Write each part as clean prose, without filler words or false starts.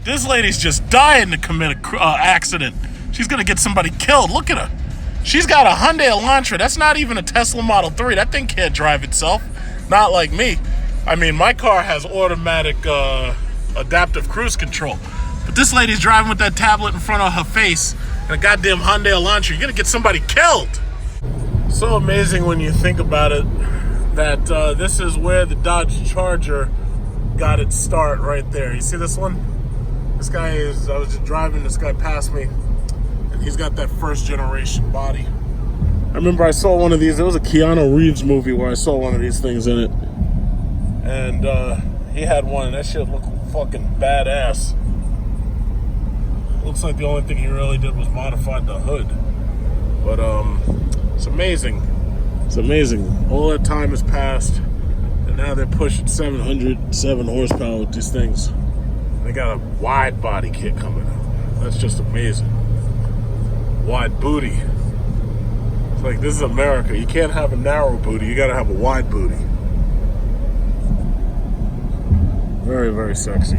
This lady's just dying to commit a accident. She's gonna get somebody killed. Look at her. She's got a Hyundai Elantra. That's not even a Tesla Model 3. That thing can't drive itself. Not like me. I mean, my car has automatic adaptive cruise control. But this lady's driving with that tablet in front of her face and a goddamn Hyundai Elantra. You're gonna get somebody killed. So amazing when you think about it that this is where the Dodge Charger got its start right there. You see this one? This guy is, I was just driving, this guy passed me, and he's got that first generation body. I remember I saw one of these, there was a Keanu Reeves movie where I saw one of these things in it. And he had one, and that shit looked fucking badass. Looks like the only thing he really did was modified the hood. But it's amazing. It's amazing. All that time has passed, and now they're pushing 707 horsepower with these things. They got a wide body kit coming out. That's just amazing. Wide booty. It's like, this is America. You can't have a narrow booty. You gotta have a wide booty. Very, very sexy.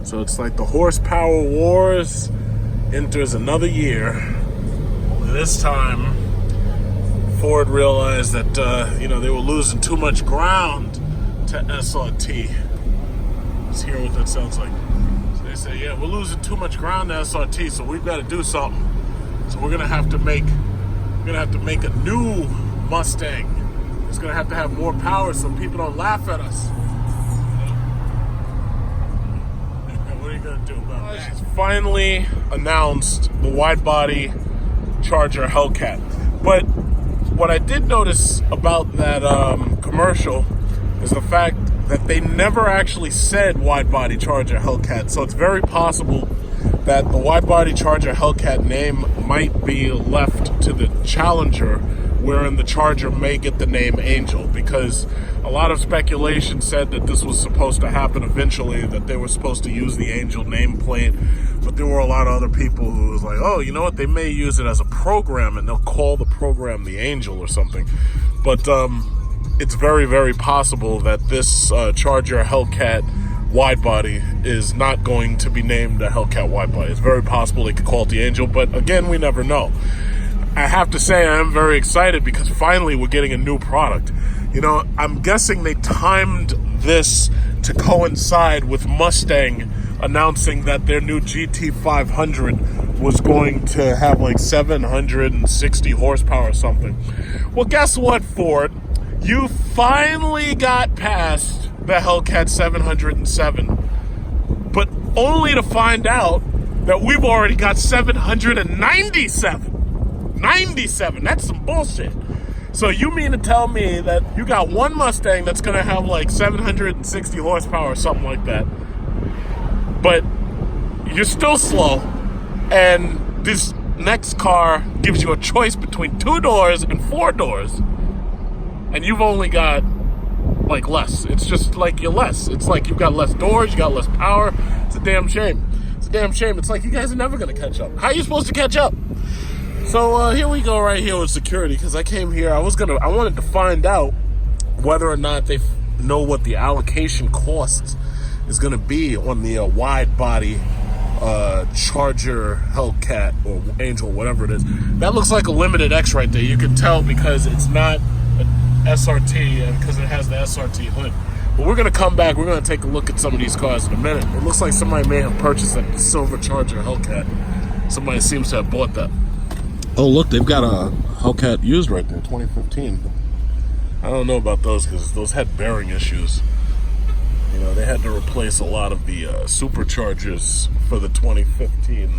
So it's like the horsepower wars enters another year. This time, Ford realized that they were losing too much ground to SRT. Let's hear what that sounds like. So they say, yeah, we're losing too much ground to SRT, so we've got to do something. So we're gonna have to make a new Mustang. It's gonna have to have more power so people don't laugh at us. What are you gonna do about that? It's finally announced the wide body Charger Hellcat. But what I did notice about that commercial is the fact that they never actually said wide body Charger Hellcat. So it's very possible that the wide body Charger Hellcat name might be left to the Challenger, wherein the Charger may get the name Angel, because a lot of speculation said that this was supposed to happen eventually, that they were supposed to use the Angel nameplate, but there were a lot of other people who was like, oh, you know what, they may use it as a program and they'll call the program the Angel or something. But it's very, very possible that this Charger Hellcat wide body is not going to be named a Hellcat wide body. It's very possible they could call it the Angel, but again, we never know. I have to say I am very excited because finally we're getting a new product. You know, I'm guessing they timed this to coincide with Mustang announcing that their new GT500 was going to have like 760 horsepower or something. Well, guess what, Ford? You finally got past the Hellcat 707, but only to find out that we've already got 797. 97, that's some bullshit. So you mean to tell me that you got one Mustang that's gonna have like 760 horsepower or something like that, but you're still slow, and this next car gives you a choice between 2 doors and 4 doors, and you've only got like less. It's just like you're less. It's like you've got less doors, you got less power. It's a damn shame. It's a damn shame. It's like you guys are never gonna catch up. How are you supposed to catch up? So here we go right here with security, because I came here, I wanted to find out whether or not they know what the allocation cost is going to be on the wide body Charger Hellcat or Angel, whatever it is. That looks like a Limited X right there. You can tell because it's not an SRT and because it has the SRT hood. But we're going to come back, we're going to take a look at some of these cars in a minute. It looks like somebody may have purchased that silver Charger Hellcat. Somebody seems to have bought that. Oh, look, they've got a Hellcat used right there, 2015. I don't know about those because those had bearing issues. You know, they had to replace a lot of the superchargers for the 2015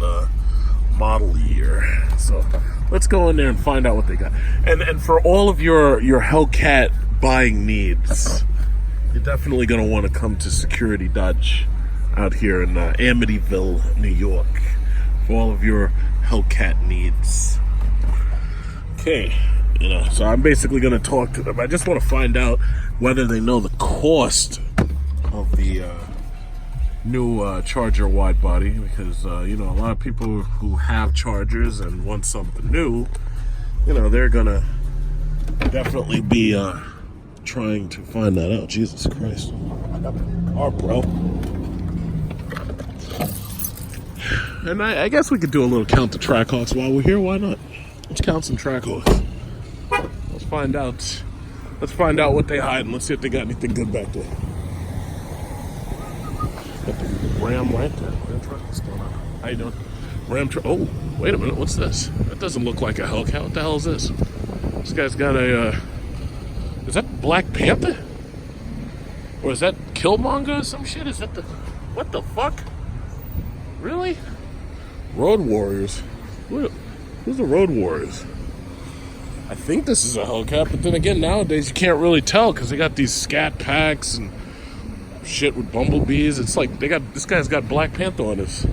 model year. So let's go in there and find out what they got. And for all of your Hellcat buying needs, you're definitely going to want to come to Security Dodge out here in Amityville, New York, for all of your Hellcat needs. Okay, you know, so I'm basically going to talk to them. I just want to find out whether they know the cost of the new Charger wide body, because you know, a lot of people who have Chargers and want something new, you know, they're gonna definitely be trying to find that out. Jesus Christ. I got the car, bro. And I guess we could do a little count the Trackhawks while we're here. Why not? Let's count some Trackhawks. Let's find out. Let's find out what they hide, and let's see if they got anything good back there. Got the Ram right there. Ram truck. What's going on? How you doing? Ram truck. Oh, wait a minute. What's this? That doesn't look like a Hellcat. What the hell is this? This guy's got a. Is that Black Panther? Or is that Killmonger or some shit? Is that the. What the fuck? Really? Road Warriors. Who's the Road Warriors? I think this is a Hellcat, but then again, nowadays you can't really tell because they got these Scat packs and shit with bumblebees. It's like this guy's got Black Panther on his.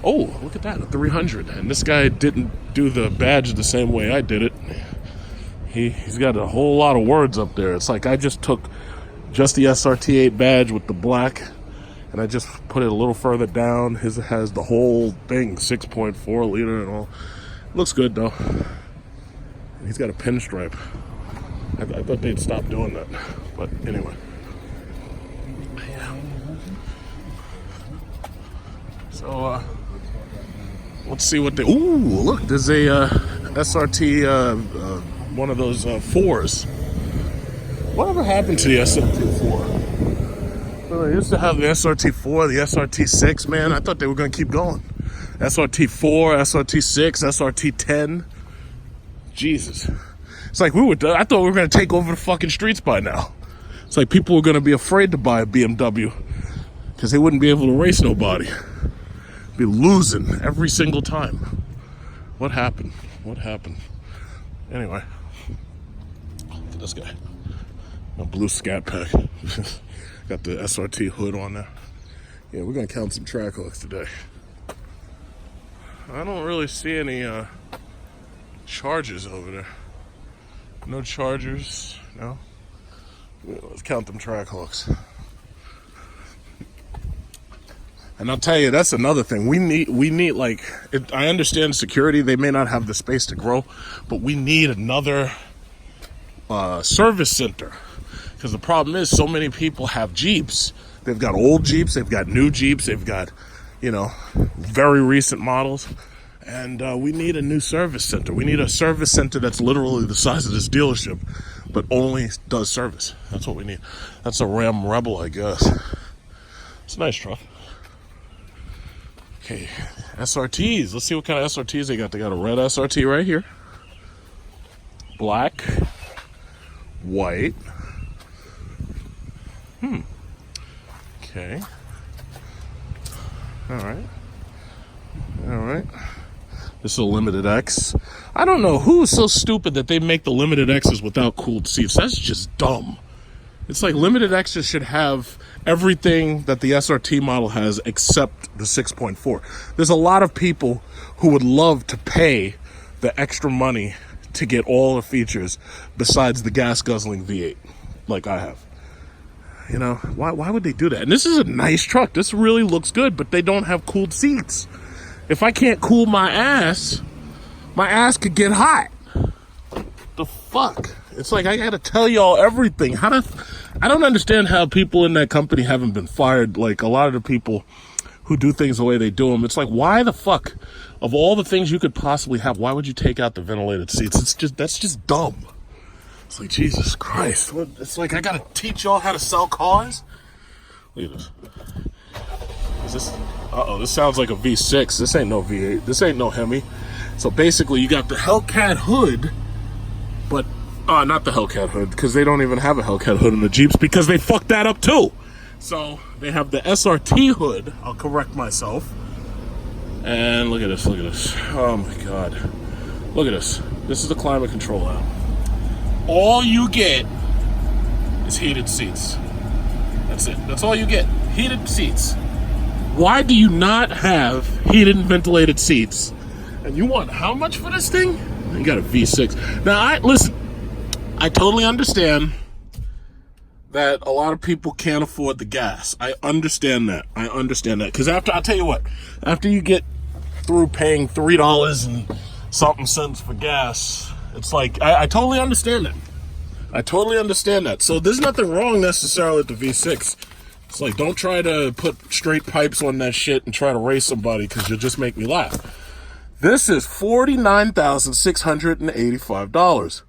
Oh, look at that, a 300. And this guy didn't do the badge the same way I did it. He's got a whole lot of words up there. It's like I just took just the SRT8 badge with the black, and I just put it a little further down. His has the whole thing, 6.4 liter and all. Looks good though. He's got a pinstripe. I thought they'd stop doing that, but anyway. Yeah. So let's see what they. Ooh, look! There's a SRT, one of those fours. Whatever happened to the SRT4? Well, they used to have the SRT4, the SRT6, man. I thought they were going to keep going. SRT4, SRT6, SRT10. Jesus. It's like I thought we were going to take over the fucking streets by now. It's like people were going to be afraid to buy a BMW because they wouldn't be able to race nobody. Be losing every single time. What happened? What happened? Anyway. Look at this guy. A blue Scat pack. Got the SRT hood on there. Yeah, we're gonna count some Trackhawks today. I don't really see any Chargers over there. No Chargers, no. Let's count them Trackhawks. And I'll tell you, that's another thing. We need like, I understand security, they may not have the space to grow, but we need another service center. Because the problem is, so many people have Jeeps. They've got old Jeeps, they've got new Jeeps, they've got, very recent models. And we need a new service center. We need a service center that's literally the size of this dealership, but only does service. That's what we need. That's a Ram Rebel, I guess. It's a nice truck. Okay, SRTs. Let's see what kind of SRTs they got. They got a red SRT right here. Black. White. Okay. Alright. This is a Limited X. I don't know who's so stupid that they make the Limited X's without cooled seats. That's just dumb. It's like Limited X's should have everything that the SRT model has except the 6.4. There's a lot of people who would love to pay the extra money to get all the features besides the gas guzzling V8 like I have. Why would they do that? And this is a nice truck. This really looks good, but they don't have cooled seats. If I can't cool my ass could get hot. The fuck? It's like I gotta tell y'all everything. I don't understand how people in that company haven't been fired. Like a lot of the people who do things the way they do them. It's like, why the fuck, of all the things you could possibly have, why would you take out the ventilated seats? That's just dumb. It's like, Jesus Christ. It's like I gotta teach y'all how to sell cars? Look at this. Is this? Uh-oh, this sounds like a V6. This ain't no V8. This ain't no Hemi. So basically, you got the Hellcat hood, but not the Hellcat hood, because they don't even have a Hellcat hood in the Jeeps because they fucked that up too. So they have the SRT hood. I'll correct myself. And look at this. Look at this. Oh my God. Look at this. This is the climate control out. All you get is heated seats. That's it. That's all you get. Heated seats. Why do you not have heated and ventilated seats? And you want how much for this thing? You got a V6. Now, listen, I totally understand that a lot of people can't afford the gas. I understand that. Because I'll tell you what, after you get through paying $3 and something cents for gas, it's like, I totally understand that. I totally understand that. So there's nothing wrong necessarily with the V6. It's like, don't try to put straight pipes on that shit and try to race somebody, because you'll just make me laugh. This is $49,685.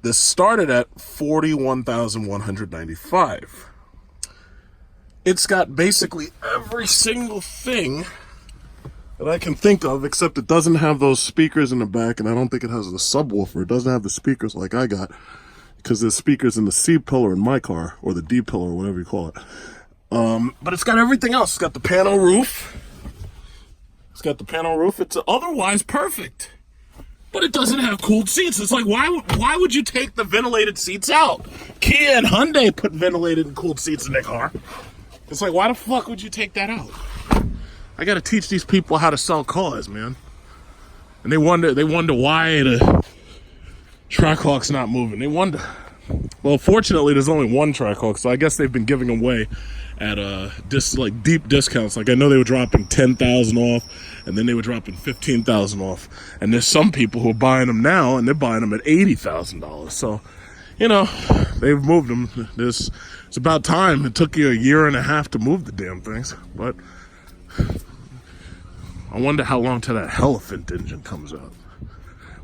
This started at $41,195. It's got basically every single thing that I can think of, except it doesn't have those speakers in the back, and I don't think it has the subwoofer. It doesn't have the speakers like I got, because there's speakers in the C pillar in my car, or the D pillar, or whatever you call it. But it's got everything else. It's got the panel roof. It's otherwise perfect. But it doesn't have cooled seats. It's like, why would you take the ventilated seats out? Kia and Hyundai put ventilated and cooled seats in their car. It's like, why the fuck would you take that out? I gotta teach these people how to sell cars, man. And they wonder why the Trackhawk's not moving. They wonder. Well, fortunately, there's only one Trackhawk, so I guess they've been giving away at deep discounts. Like, I know they were dropping 10,000 off, and then they were dropping 15,000 off. And there's some people who are buying them now, and they're buying them at $80,000. So, you know, they've moved them. It's about time. It took you a year and a half to move the damn things, but I wonder how long till that Elephant engine comes out.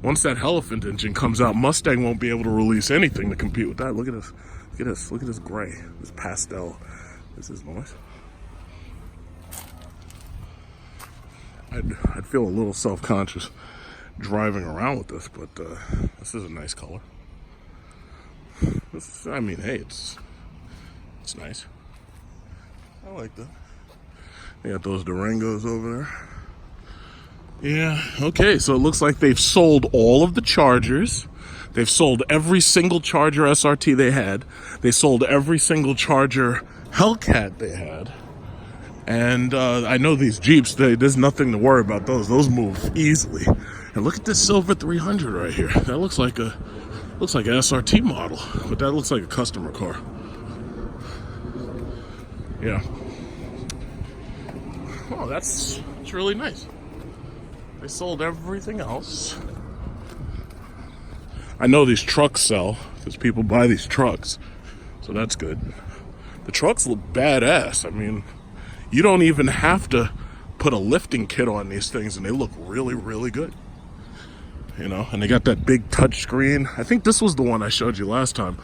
Once that Elephant engine comes out, Mustang won't be able to release anything to compete with that. Look at this. Look at this. Look at this gray. This pastel. This is nice. I'd feel a little self-conscious driving around with this, but this is a nice color. I mean, hey, it's nice. I like that. They got those Durangos over there. Yeah, okay, so it looks like they've sold all of the Chargers. They've sold every single Charger SRT they had. They sold every single Charger Hellcat they had. And I know these Jeeps, there's nothing to worry about those. Those move easily. And look at this silver 300 right here. That looks like an SRT model, but that looks like a customer car. Yeah. Oh, that's really nice. They sold everything else. I know these trucks sell, because people buy these trucks, so that's good. The trucks look badass. I mean, you don't even have to put a lifting kit on these things, and they look really, really good. You know, and they got that big touch screen. I think this was the one I showed you last time,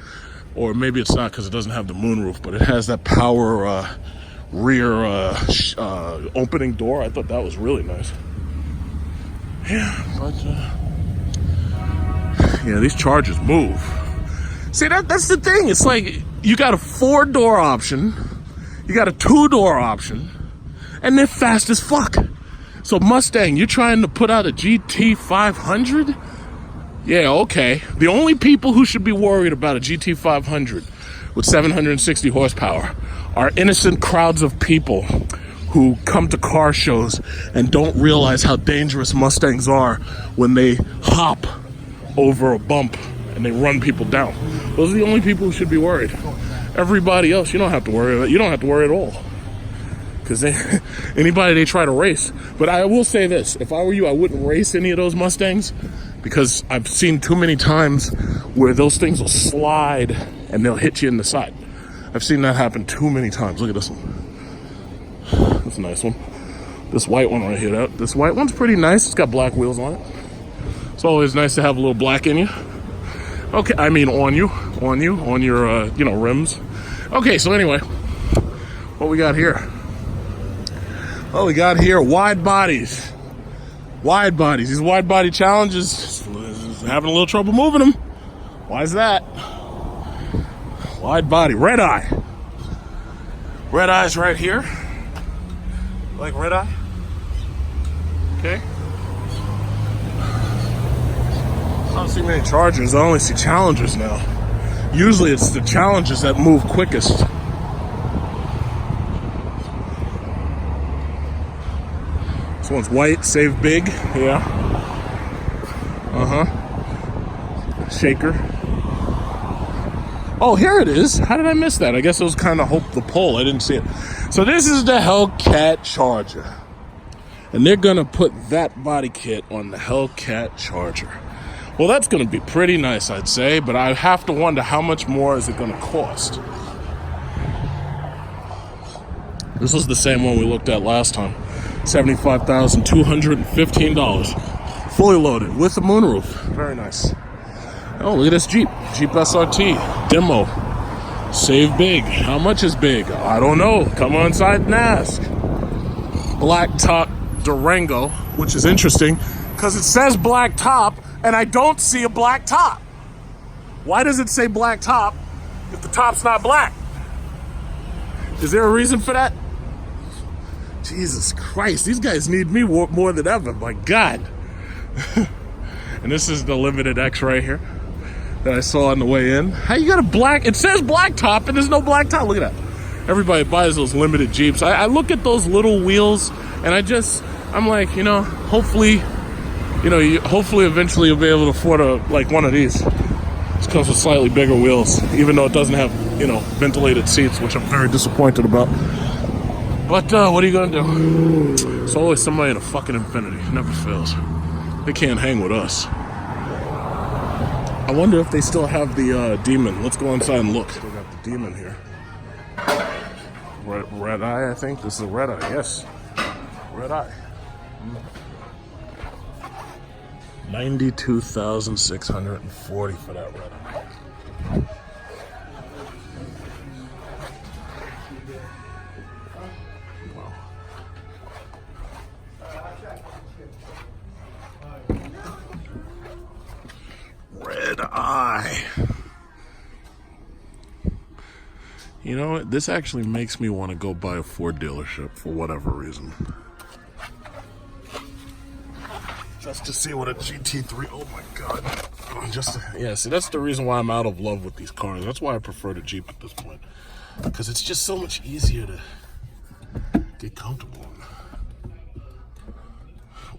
or maybe it's not because it doesn't have the moonroof, but it has that power rear opening door. I thought that was really nice. Yeah, but yeah, these Chargers move. See, that's the thing. It's like you got a 4-door option, you got a 2-door option, and they're fast as fuck. So Mustang, you're trying to put out a GT500? Yeah, okay. The only people who should be worried about a GT500 with 760 horsepower are innocent crowds of people who come to car shows and don't realize how dangerous Mustangs are when they hop over a bump and they run people down. Those are the only people who should be worried. Everybody else, you don't have to worry about. You don't have to worry at all. Because anybody they try to race. But I will say this, if I were you, I wouldn't race any of those Mustangs, because I've seen too many times where those things will slide and they'll hit you in the side. I've seen that happen too many times. Look at this one. That's a nice one. This white one right here, this white one's pretty nice. It's got black wheels on it. It's always nice to have a little black in you. Okay, I mean on your rims. Okay, so anyway, what we got here? Well, we got here wide bodies. Wide bodies. These wide body challenges, having a little trouble moving them. Why is that? Wide body, red eye. Red eye's right here. Like red eye? Okay. I don't see many Chargers. I only see Challengers now. Usually it's the Challengers that move quickest. This one's white, save big. Yeah. Shaker. Oh, here it is. How did I miss that? I guess it was kind of the pole. I didn't see it. So this is the Hellcat Charger. And they're going to put that body kit on the Hellcat Charger. Well, that's going to be pretty nice, I'd say, but I have to wonder how much more is it going to cost. This was the same one we looked at last time. $75,215. Fully loaded with a moonroof. Very nice. Oh, look at this Jeep. Jeep SRT. Demo. Save big. How much is big? I don't know. Come on inside and ask. Black top Durango, which is interesting because it says black top and I don't see a black top. Why does it say black top if the top's not black? Is there a reason for that? Jesus Christ, these guys need me more than ever. My God. And this is the Limited X right here that I saw on the way in. How you got a black? It says black top and there's no black top. Look at that. Everybody buys those limited Jeeps. I look at those little wheels and I'm like, you know, hopefully eventually you'll be able to afford like one of these. This comes with slightly bigger wheels, even though it doesn't have, you know, ventilated seats, which I'm very disappointed about. But what are you gonna do? There's always somebody in a fucking Infinity. It never fails. They can't hang with us. I wonder if they still have the Demon. Let's go inside and look. Still got the Demon here. Red Eye, I think. This is a Red Eye, yes. Red Eye. $92,640 for that Red Eye. Wow. Red Eye. You know what? This actually makes me want to go buy a Ford dealership for whatever reason. Just to see what a GT3, oh my God. Yeah, see, that's the reason why I'm out of love with these cars. That's why I prefer the Jeep at this point. Because it's just so much easier to get comfortable in.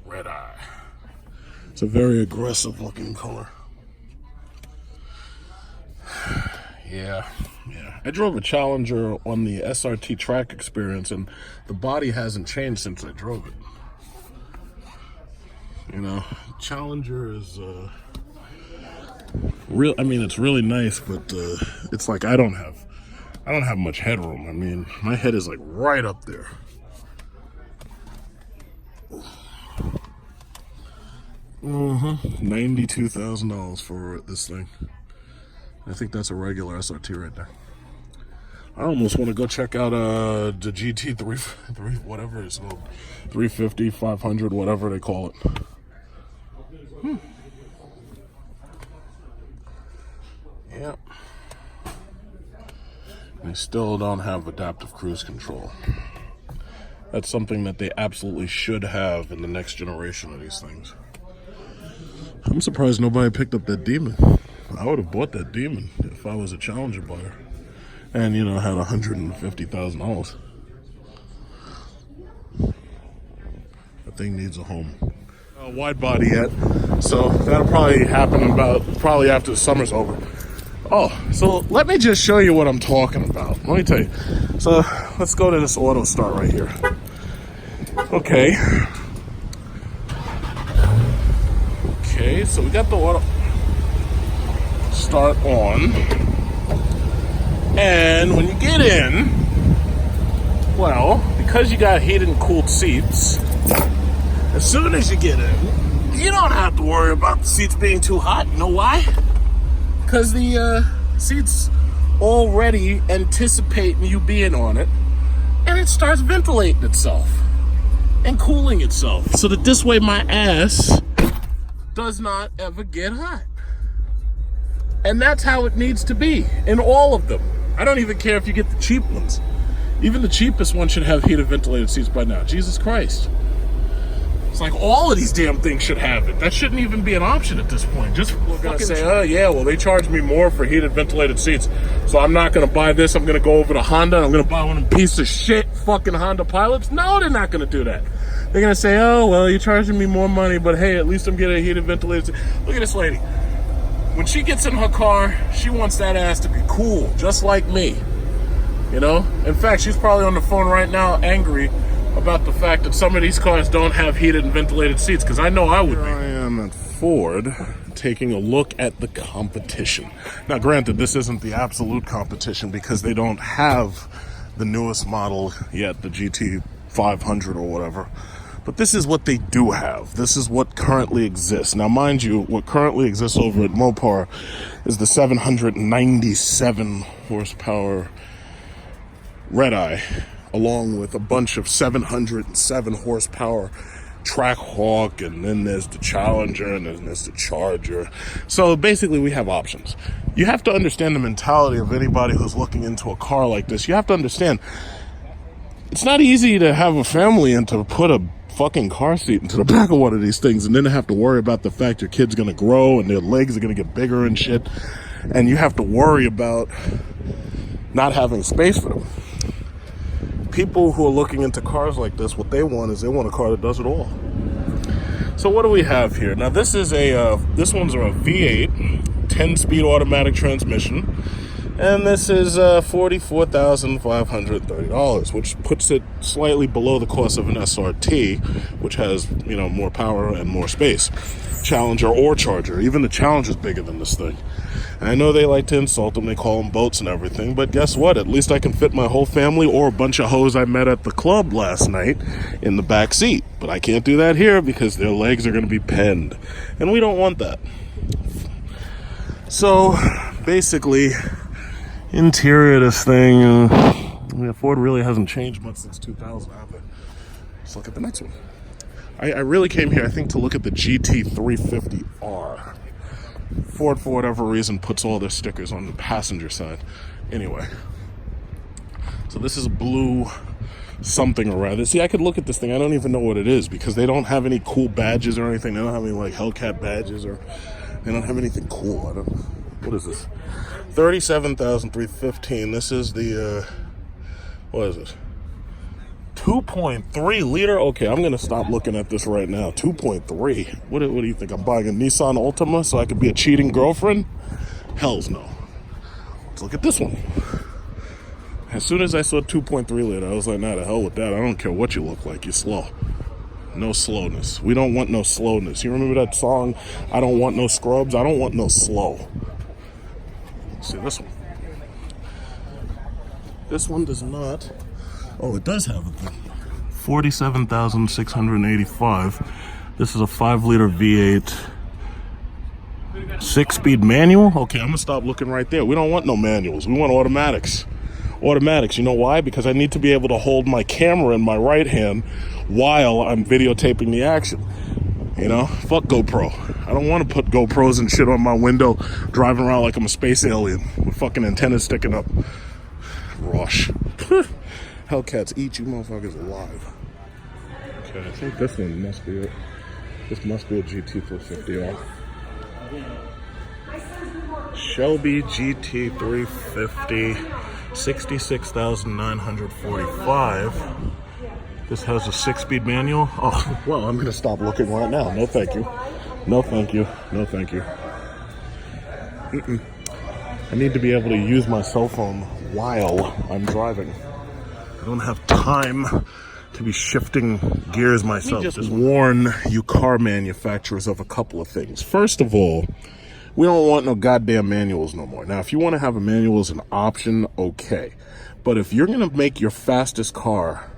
Red Eye. It's a very aggressive looking color. Yeah. I drove a Challenger on the SRT track experience, and the body hasn't changed since I drove it. You know, Challenger is real. I mean, it's really nice, but it's like I don't have much headroom. I mean, my head is like right up there. $92,000 for this thing. I think that's a regular SRT right there. I almost want to go check out the GT3, whatever it's called, 350, 500, whatever they call it. Yeah. They still don't have adaptive cruise control. That's something that they absolutely should have in the next generation of these things. I'm surprised nobody picked up that Demon. I would have bought that Demon if I was a Challenger buyer. And, you know, had $150,000. That thing needs a home. Wide body yet, so that'll probably happen probably after the summer's over. Oh, so let me just show you what I'm talking about. Let me tell you. So let's go to this auto start right here. Okay, so we got the auto start on. And when you get in, well, because you got heated and cooled seats, as soon as you get in, you don't have to worry about the seats being too hot. You know why? Because the seats already anticipate you being on it, and it starts ventilating itself and cooling itself so that this way my ass does not ever get hot. And that's how it needs to be in all of them. I don't even care if you get the cheap ones. Even the cheapest one should have heated ventilated seats by now. Jesus Christ. It's like all of these damn things should have it. That shouldn't even be an option at this point. Just we're gonna say, oh yeah, well they charge me more for heated ventilated seats, so I'm not gonna buy this. I'm gonna go over to Honda and I'm gonna buy one of them piece of shit fucking Honda Pilots. No, they're not gonna do that. They're gonna say, oh well, you're charging me more money, but hey, at least I'm getting a heated ventilated seat. Look at this lady. When she gets in her car, she wants that ass to be cool, just like me. You know? In fact, she's probably on the phone right now angry about the fact that some of these cars don't have heated and ventilated seats, because I know I would be. Here I am at Ford taking a look at the competition. Now, granted, this isn't the absolute competition because they don't have the newest model yet, the GT500 or whatever. But this is what they do have. This is what currently exists. Now, mind you, what currently exists over at Mopar is the 797 horsepower Red Eye, along with a bunch of 707 horsepower Trackhawk, and then there's the Challenger, and then there's the Charger. So basically, we have options. You have to understand the mentality of anybody who's looking into a car like this. You have to understand, it's not easy to have a family and to put a fucking car seat into the back of one of these things and then have to worry about the fact your kid's gonna grow and their legs are gonna get bigger and shit, and you have to worry about not having space for them. People who are looking into cars like this, what they want is they want a car that does it all. So what do we have here? Now this is this one's a V8 10-speed automatic transmission, and this is $44,530, which puts it slightly below the cost of an SRT, which has, you know, more power and more space. Challenger or Charger. Even the Challenger is bigger than this thing. And I know they like to insult them. They call them boats and everything. But guess what? At least I can fit my whole family or a bunch of hoes I met at the club last night in the back seat. But I can't do that here because their legs are going to be penned. And we don't want that. So, basically, interior of this thing, Ford really hasn't changed much since 2000, have they? Let's look at the next one. I really came here, I think, to look at the GT350R. Ford, for whatever reason, puts all their stickers on the passenger side. Anyway, so this is a blue something or rather. See, I could look at this thing, I don't even know what it is because they don't have any cool badges or anything. They don't have any like Hellcat badges, or they don't have anything cool. I don't know. What is this? 37,315. This is the what is it? 2.3 liter. Okay, I'm gonna stop looking at this right now. 2.3. What do you think? I'm buying a Nissan Altima so I could be a cheating girlfriend? Hell's no. Let's look at this one. As soon as I saw 2.3 liter, I was like, nah, the hell with that. I don't care what you look like. You're slow. No slowness. We don't want no slowness. You remember that song, I don't want no scrubs? I don't want no slow. Let's see this one. This one does not. Oh, it does have a thing. 47,685. This is a 5-liter V8 6-speed manual. Okay, I'm gonna stop looking right there. We don't want no manuals. We want automatics. Automatics. You know why? Because I need to be able to hold my camera in my right hand while I'm videotaping the action. You know, fuck GoPro. I don't want to put GoPros and shit on my window, driving around like I'm a space alien with fucking antennas sticking up. Rush. Hellcats eat you motherfuckers alive. Okay, I think this one must be it. This must be a GT350R. Shelby GT350, 66,945. This has a 6-speed manual. Oh, well, I'm gonna stop looking right now. No thank you. No thank you. No thank you. I need to be able to use my cell phone while I'm driving. I don't have time to be shifting gears myself. Just warn you car manufacturers of a couple of things. First of all, we don't want no goddamn manuals no more. Now, if you want to have a manual as an option, okay. But if you're going to make your fastest car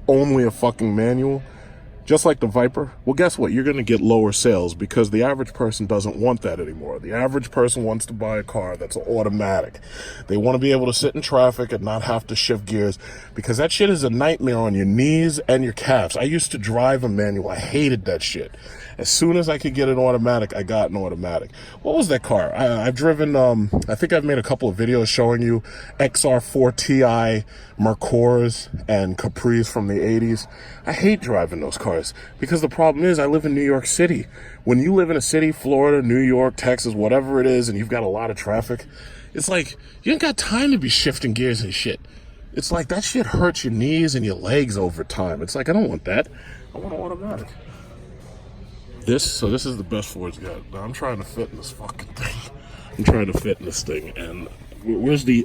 only a fucking manual, just like the Viper, well, guess what? You're going to get lower sales because the average person doesn't want that anymore. The average person wants to buy a car that's automatic. They want to be able to sit in traffic and not have to shift gears because that shit is a nightmare on your knees and your calves. I used to drive a manual. I hated that shit. As soon as I could get an automatic, I got an automatic. What was that car? I've driven, I think I've made a couple of videos showing you XR4 Ti, Mercors, and Capris from the 80s. I hate driving those cars because the problem is I live in New York City. When you live in a city, Florida, New York, Texas, whatever it is, and you've got a lot of traffic, it's like you ain't got time to be shifting gears and shit. It's like that shit hurts your knees and your legs over time. It's like, I don't want that. I want an automatic. So this is the best Ford's got. Now I'm trying to fit in this fucking thing. I'm trying to fit in this thing, and where's the?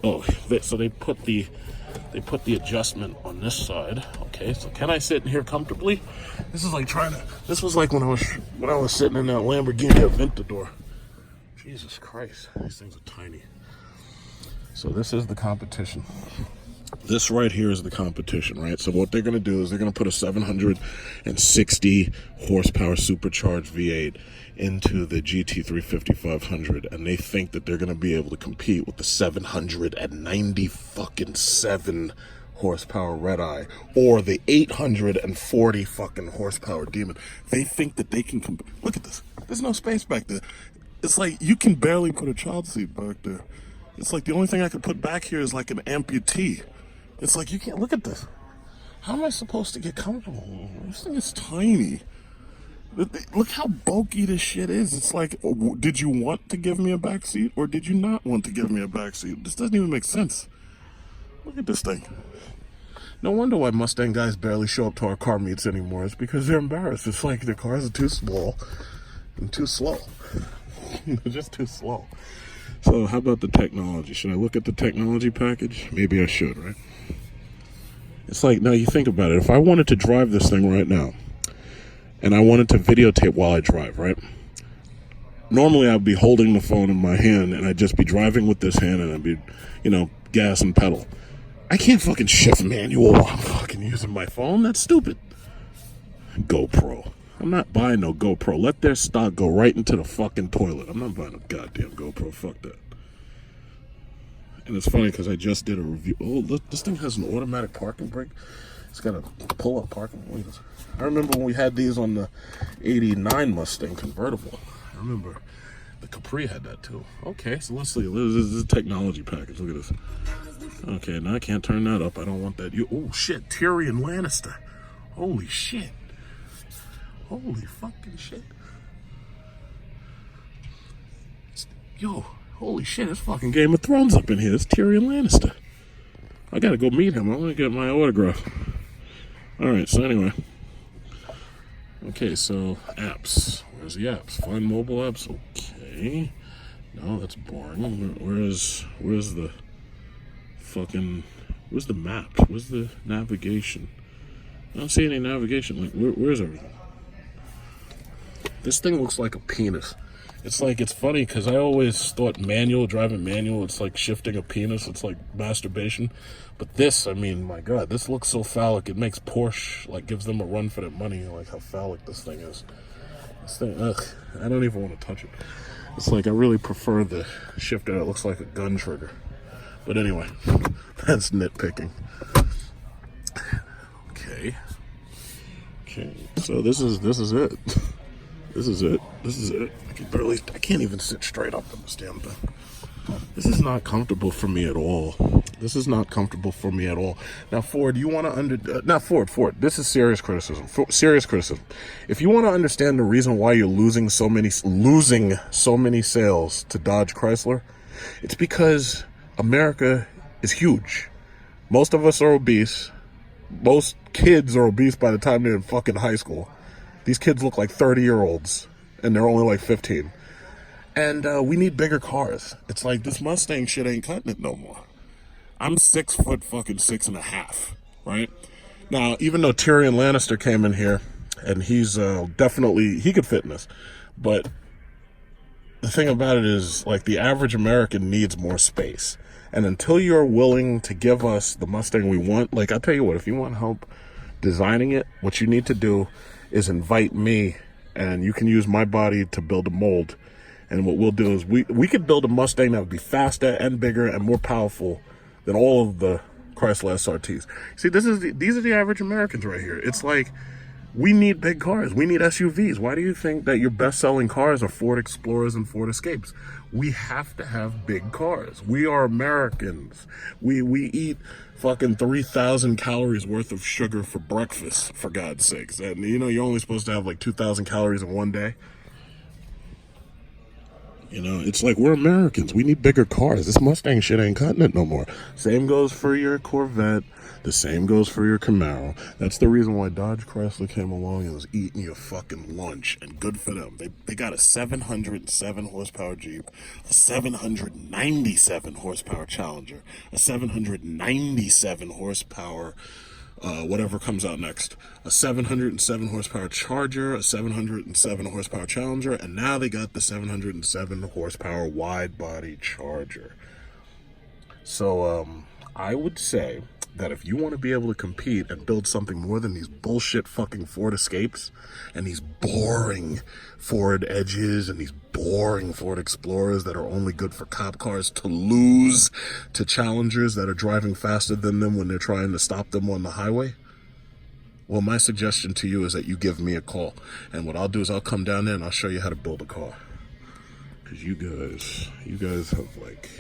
So they put the adjustment on this side. Okay, so can I sit in here comfortably? This is like this was like when I was sitting in that Lamborghini Aventador. Jesus Christ, these things are tiny. So this is the competition. This right here is the competition, right? So what they're going to do is they're going to put a 760 horsepower supercharged V8 into the GT500, and they think that they're going to be able to compete with the 797 horsepower Red Eye or the 840 fucking horsepower Demon. They think that they can compete. Look at this. There's no space back there. It's like you can barely put a child seat back there. It's like the only thing I could put back here is like an amputee. It's like you can't look at this. How am I supposed to get comfortable? This thing is tiny. Look how bulky this shit is. It's like, did you want to give me a back seat or did you not want to give me a back seat? This doesn't even make sense. Look at this thing. No wonder why Mustang guys barely show up to our car meets anymore. It's because they're embarrassed. It's like their cars are too small and too slow. They're just too slow. So how about the technology? Should I look at the technology package? Maybe I should, right? It's like, now you think about it. If I wanted to drive this thing right now, and I wanted to videotape while I drive, right? Normally I'd be holding the phone in my hand, and I'd just be driving with this hand, and I'd be, gas and pedal. I can't fucking shift manual while I'm fucking using my phone. That's stupid. GoPro. I'm not buying no GoPro. Let their stock go right into the fucking toilet. I'm not buying a goddamn GoPro. Fuck that. And it's funny because I just did a review. Oh, look, this thing has an automatic parking brake. It's got a pull-up parking. I remember when we had these on the 89 Mustang convertible. I remember the Capri had that too. Okay, so let's see. This is a technology package. Look at this. Okay, now I can't turn that up. I don't want that. Oh, shit. Tyrion Lannister. Holy shit. Holy fucking shit. Yo, holy shit. It's fucking Game of Thrones up in here. It's Tyrion Lannister. I gotta go meet him. I want to get my autograph. Alright, so anyway. Okay, so apps. Where's the apps? Find mobile apps. Okay. No, that's boring. Where's the fucking... Where's the map? Where's the navigation? I don't see any navigation. Like, where's everything? This thing looks like a penis. It's like, it's funny because I always thought driving manual, it's like shifting a penis. It's like masturbation. But this, I mean, my God, this looks so phallic. It makes Porsche, like, gives them a run for their money, like how phallic this thing is. This thing, ugh, I don't even want to touch it. It's like, I really prefer the shifter that looks like a gun trigger. But anyway, that's nitpicking. Okay. So this is it. This is it. I can't even sit straight up on this damn thing. This is not comfortable for me at all. Now, Ford, you want to Ford, this is serious criticism. Serious criticism. If you want to understand the reason why you're losing so many sales to Dodge Chrysler, it's because America is huge. Most of us are obese. Most kids are obese by the time they're in fucking high school. These kids look like 30-year-olds, and they're only like 15. And we need bigger cars. It's like this Mustang shit ain't cutting it no more. I'm 6 foot fucking 6.5, right? Now, even though Tyrion Lannister came in here, and he's definitely, he could fit in this, but the thing about it is, like, the average American needs more space. And until you're willing to give us the Mustang we want, like, I'll tell you what, if you want help designing it, what you need to do is invite me, and you can use my body to build a mold. And what we'll do is we could build a Mustang that would be faster and bigger and more powerful than all of the Chrysler SRTs. See, these are the average Americans right here. It's like, we need big cars. We need SUVs. Why do you think that your best-selling cars are Ford Explorers and Ford Escapes? We have to have big cars. We are Americans. We eat fucking 3,000 calories worth of sugar for breakfast, for God's sakes. And you're only supposed to have like 2,000 calories in one day. It's like, we're Americans. We need bigger cars. This Mustang shit ain't cutting it no more. Same goes for your Corvette. The same goes for your Camaro. That's the reason why Dodge Chrysler came along and was eating your fucking lunch. And good for them. They got a 707 horsepower Jeep, a 797 horsepower Challenger, a 797 horsepower whatever comes out next. A 707 horsepower Charger, a 707 horsepower Challenger, and now they got the 707 horsepower wide body Charger. So I would say that if you want to be able to compete and build something more than these bullshit fucking Ford Escapes and these boring Ford Edges and these boring Ford Explorers that are only good for cop cars to lose to Challengers that are driving faster than them when they're trying to stop them on the highway, well, my suggestion to you is that you give me a call. And what I'll do is I'll come down there and I'll show you how to build a car. Because you guys have like...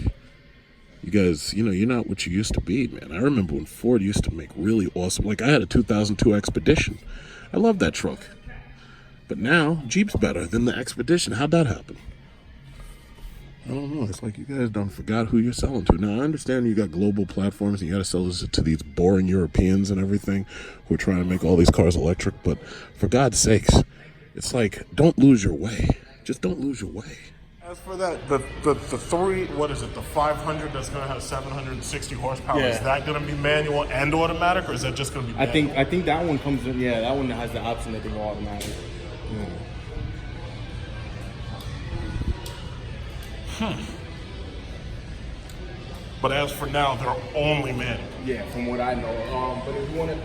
You guys, you know, you're not what you used to be, man. I remember when Ford used to make really awesome... Like, I had a 2002 Expedition. I love that truck. But now, Jeep's better than the Expedition. How'd that happen? I don't know. It's like you guys done forgot who you're selling to. Now, I understand you got global platforms and you got to sell this to these boring Europeans and everything who are trying to make all these cars electric. But for God's sakes, it's like, don't lose your way. Just don't lose your way. As for that, the 500 that's going to have 760 horsepower, is that going to be manual and automatic, or is that just going to be manual? I think that one comes in, that one has the option that they go automatic. But as for now, they're only manual. Yeah, from what I know. But if you want to...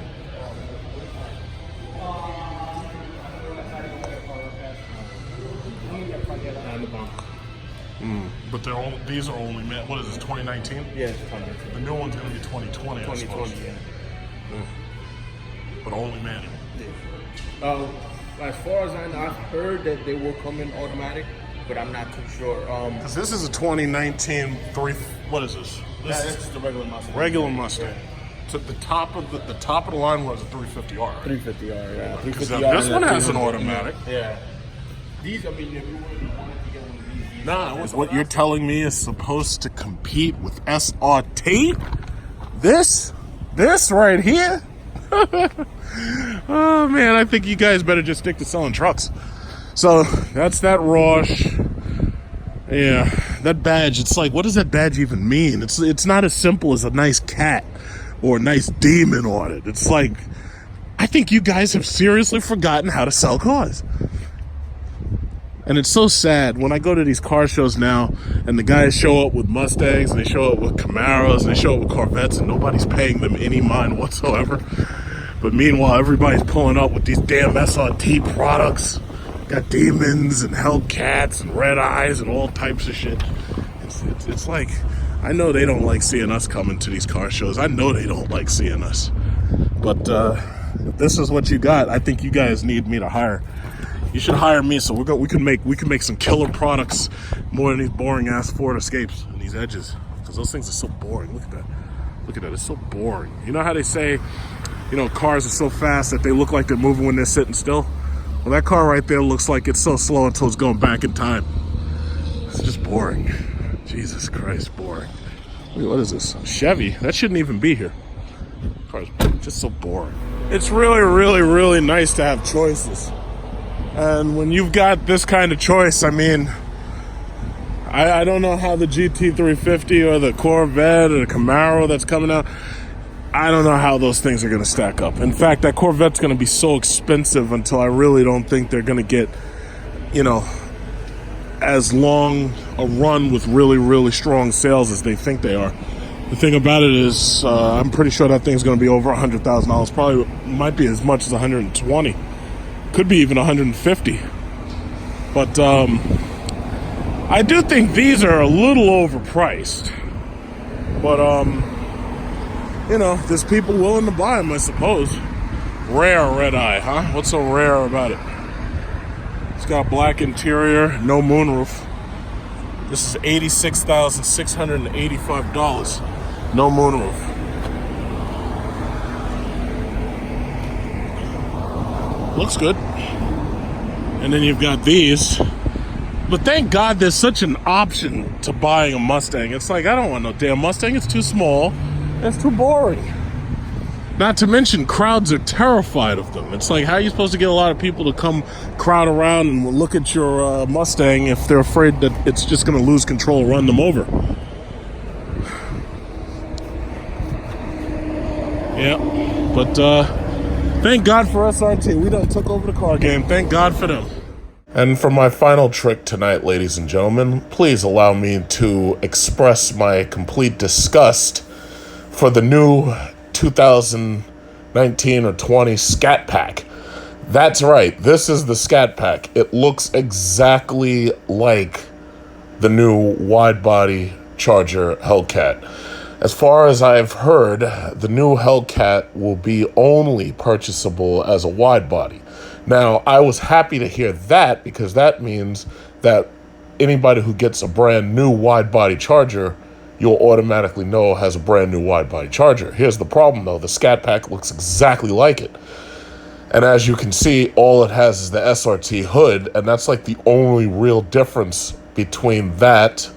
But these are only what is this, 2019? Yeah, it's 2019. The new one's going to be 2020, 2020, But only manual. As far as I know, I've heard that they will come in automatic, but I'm not too sure. Because this is a 2019 what is this? This is the regular Mustang. Regular Mustang. Yeah. So the top of the line was a 350R. 350R, yeah. 350R. This one has an automatic. Yeah. These, I mean, if you wanted to get one of these. Nah, what you're telling me is supposed to compete with SRT? This right here? Oh man, I think you guys better just stick to selling trucks. So that's that Roush. Yeah, that badge. It's like, what does that badge even mean? It's not as simple as a nice cat or a nice demon on it. It's like, I think you guys have seriously forgotten how to sell cars. And it's so sad when I go to these car shows now and the guys show up with Mustangs and they show up with Camaros and they show up with Corvettes and nobody's paying them any mind whatsoever. But meanwhile, everybody's pulling up with these damn SRT products. Got Demons and Hellcats and Red Eyes and all types of shit. It's like, I know they don't like seeing us coming to these car shows. I know they don't like seeing us. But if this is what you got, I think you guys need me to hire. You should hire me so we can make some killer products more than these boring ass Ford Escapes and these Edges, because those things are so boring. Look at that, it's so boring. You know how they say, you know, cars are so fast that they look like they're moving when they're sitting still? Well, that car right there looks like it's so slow until it's going back in time. It's just boring. Jesus Christ, boring. Wait, what is this? Chevy? That shouldn't even be here. Cars just so boring. It's really, really, really nice to have choices. And when you've got this kind of choice, I mean, I don't know how the GT350 or the Corvette or the Camaro that's coming out, I don't know how those things are going to stack up. In fact, that Corvette's going to be so expensive until I really don't think they're going to get, you know, as long a run with really, really strong sales as they think they are. The thing about it is, I'm pretty sure that thing's going to be over $100,000. Probably might be as much as 120. Could be even 150. But I do think these are a little overpriced. But you know, there's people willing to buy them, I suppose. Rare Red Eye, huh? What's so rare about it? It's got black interior, no moonroof. This is $86,685. No moonroof. Looks good. And then you've got these. But thank God there's such an option to buying a Mustang. It's like, I don't want no damn Mustang. It's too small. It's too boring. Not to mention, crowds are terrified of them. It's like, how are you supposed to get a lot of people to come crowd around and look at your Mustang if they're afraid that it's just going to lose control, run them over? Yeah, but thank God for SRT. We done took over the car game. Thank God for them. And for my final trick tonight, ladies and gentlemen, please allow me to express my complete disgust for the new 2019 or 20 Scat Pack. That's right, this is the Scat Pack. It looks exactly like the new wide-body Charger Hellcat. As far as I've heard, the new Hellcat will be only purchasable as a wide-body. Now, I was happy to hear that because that means that anybody who gets a brand new wide-body Charger, you'll automatically know has a brand new wide-body Charger. Here's the problem, though. The Scat Pack looks exactly like it. And as you can see, all it has is the SRT hood, and that's like the only real difference between that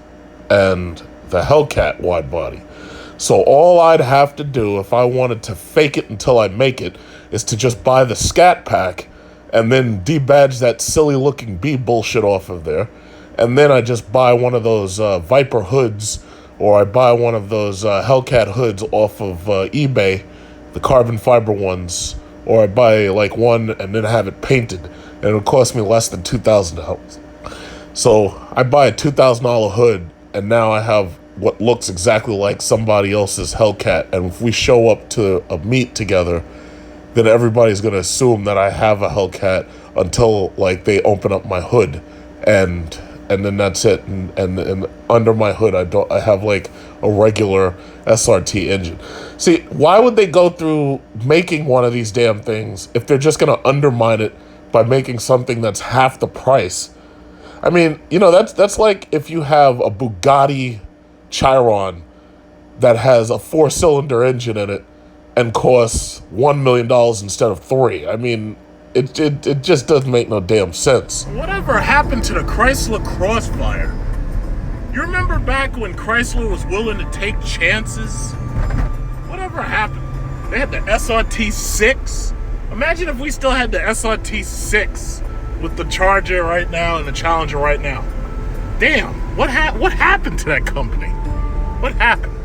and the Hellcat wide body. So all I'd have to do if I wanted to fake it until I make it is to just buy the Scat Pack and then debadge that silly looking B bullshit off of there. And then I just buy one of those Viper hoods, or I buy one of those Hellcat hoods off of eBay, the carbon fiber ones, or I buy like one and then have it painted, and it'll cost me less than $2,000. So I buy a $2,000 hood, and now I have what looks exactly like somebody else's Hellcat. And if we show up to a meet together, then everybody's gonna assume that I have a Hellcat until like they open up my hood, and then that's it. And under my hood, I have like a regular SRT engine. See, why would they go through making one of these damn things if they're just gonna undermine it by making something that's half the price? I mean, you know, that's like if you have a Bugatti Chiron that has a 4-cylinder engine in it and costs $1 million instead of $3 million. I mean, it just doesn't make no damn sense. Whatever happened to the Chrysler Crossfire? You remember back when Chrysler was willing to take chances? Whatever happened? They had the SRT6. Imagine if we still had the SRT6 with the Charger right now and the Challenger right now. Damn, what happened to that company? What happened?